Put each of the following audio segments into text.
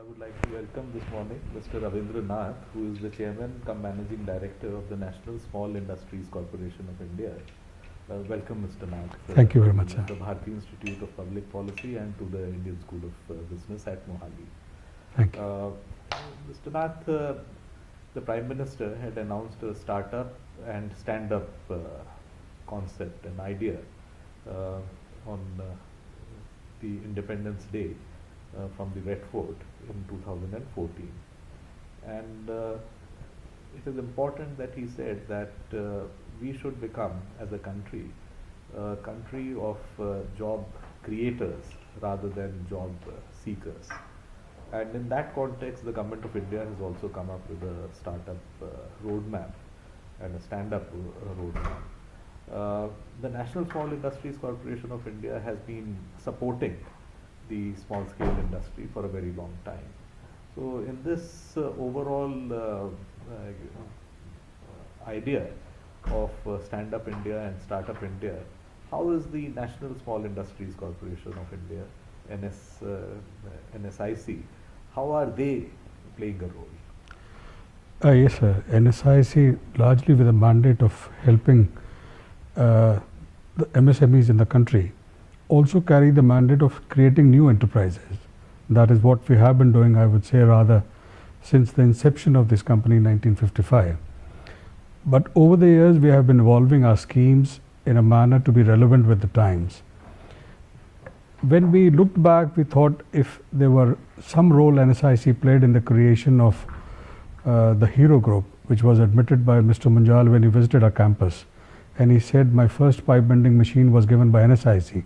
I would like to welcome this morning Mr. Ravindra Nath, who is the Chairman cum Managing Director of the National Small Industries Corporation of India. Welcome, Mr. Nath. Thank you very much, sir. To the Bharti Institute of Public Policy and to the Indian School of Business at Mohali. Thank you. Mr. Nath, the Prime Minister had announced a startup and stand-up concept, an idea on the Independence Day from the Red Fort in 2014. And it is important that he said that we should become, as a country of job creators rather than job seekers. And in that context, the Government of India has also come up with a startup roadmap and a stand-up roadmap. The National Small Industries Corporation of India has been supporting the small-scale industry for a very long time. So in this overall idea of Stand Up India and Startup India, how is the National Small Industries Corporation of India, NSIC, how are they playing a role? Yes, sir. NSIC, largely with a mandate of helping the MSMEs in the country, also carry the mandate of creating new enterprises. That is what we have been doing, I would say, rather since the inception of this company in 1955. But over the years, we have been evolving our schemes in a manner to be relevant with the times. When we looked back, we thought if there were some role NSIC played in the creation of the Hero Group, which was admitted by Mr. Munjal when he visited our campus, and he said, my first pipe bending machine was given by NSIC.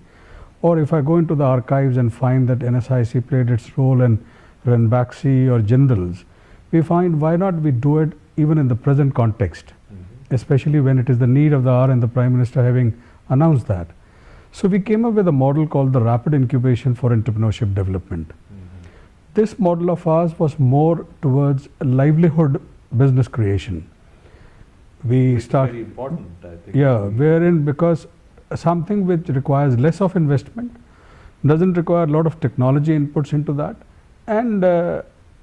Or if I go into the archives and find that NSIC played its role in Ranbaxy or Jindal's, we find why not we do it even in the present context, especially when it is the need of the hour and the Prime Minister having announced that. So we came up with a model called the Rapid Incubation for Entrepreneurship Development. This model of ours was more towards livelihood business creation. We start very important, I think. Yeah, wherein because something which requires less of investment, doesn't require a lot of technology inputs into that, and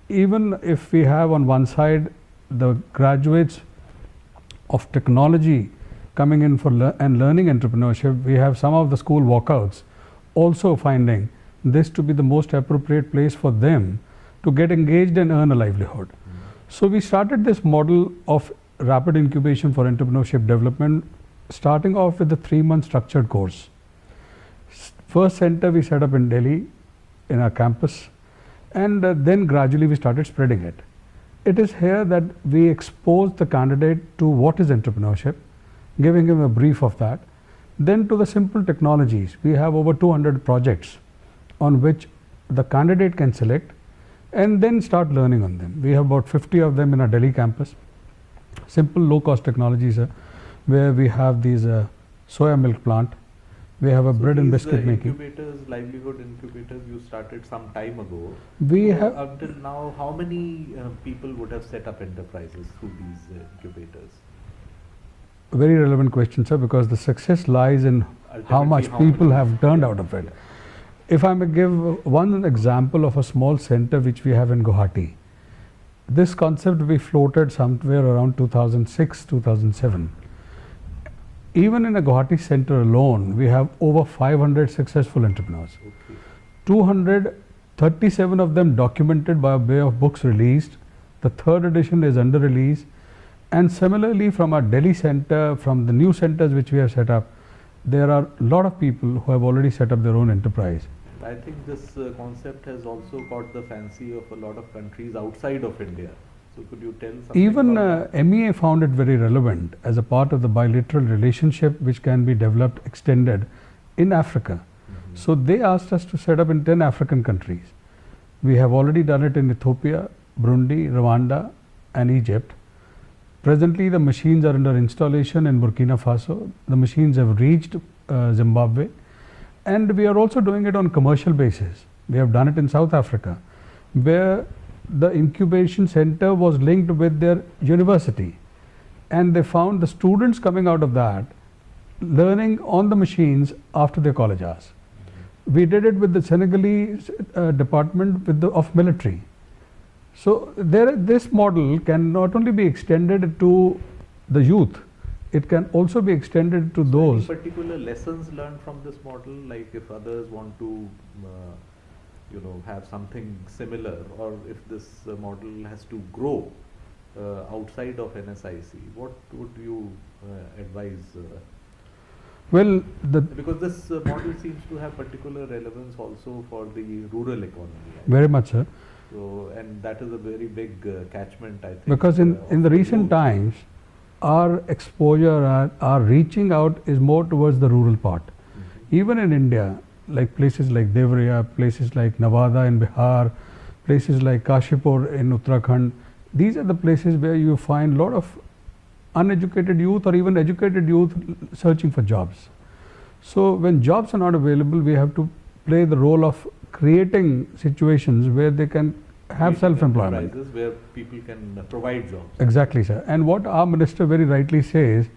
even if we have on one side the graduates of technology coming in for and learning entrepreneurship, we have some of the school walkouts also finding this to be the most appropriate place for them to get engaged and earn a livelihood. So we started this model of rapid incubation for entrepreneurship development, starting off with a 3-month structured course. First center we set up in Delhi in our campus, and then gradually we started spreading it. It is here that we expose the candidate to what is entrepreneurship, giving him a brief of that. Then to the simple technologies. We have over 200 projects on which the candidate can select and then start learning on them. We have about 50 of them in our Delhi campus. Simple low-cost technologies, where we have these soya milk plant, we have a bread and biscuit making. Incubators, livelihood incubators, you started some time ago. We have until now, how many people would have set up enterprises through these incubators? Very relevant question, sir, because the success lies in how much people have turned out of it. If I may give one example of a small center which we have in Guwahati. This concept we floated somewhere around 2006, 2007. Even in a Guwahati center alone, we have over 500 successful entrepreneurs. 237 of them documented by way of books released. The 3rd edition is under release. And similarly, from our Delhi center, from the new centers which we have set up, there are a lot of people who have already set up their own enterprise. I think this concept has also caught the fancy of a lot of countries outside of India. So could you tell something? Even MEA found it very relevant as a part of the bilateral relationship which can be developed, extended in Africa. So they asked us to set up in 10 African countries. We have already done it in Ethiopia, Burundi, Rwanda and Egypt. Presently the machines are under installation in Burkina Faso. The machines have reached Zimbabwe. And we are also doing it on commercial basis. We have done it in South Africa, where the incubation center was linked with their university, and they found the students coming out of that learning on the machines after their college hours. We did it with the Senegalese department of military. So this model can not only be extended to the youth, it can also be extended to So those. any particular lessons learned from this model, like if others want to, have something similar, or if this model has to grow outside of NSIC, what would you advise? Well, Because this model seems to have particular relevance also for the rural economy. very much, sir. So, and that is a very big catchment, I think. Because in of the recent youth. times, our exposure, our reaching out is more towards the rural part. Mhm. Even in India, like places like Devariya, places like Navada in Bihar, places like Kashipur in Uttarakhand, these are the places where you find a lot of uneducated youth or even educated youth searching for jobs. So when jobs are not available, we have to play the role of creating situations where they can have Creating self-employment. enterprises where people can provide jobs. Exactly, sir. And what our minister very rightly says,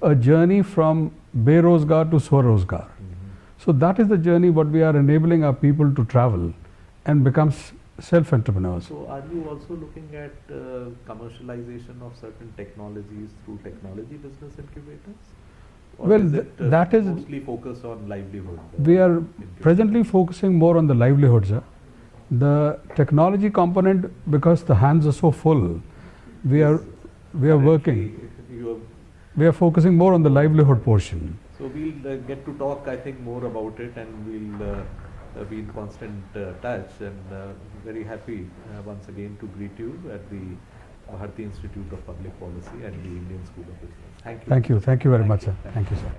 a journey from berozgar to swarozgar. Mhm. So that is the journey what we are enabling our people to travel and become self-entrepreneurs. So are you also looking at commercialization of certain technologies through technology business incubators? Or Well, is it that is, mostly focused on livelihood? we are incubators? presently focusing more on the livelihood, sir. The technology component, because the hands are so full, we are working. You We are focusing more on the livelihood portion. so we'll get to talk, I think, more about it, and we'll be in constant touch. And very happy once again to greet you at the Bharti Institute of Public Policy and the Indian School of Business. Thank you. Thank you. Thank you very Thank much, you. sir. Thank you, sir.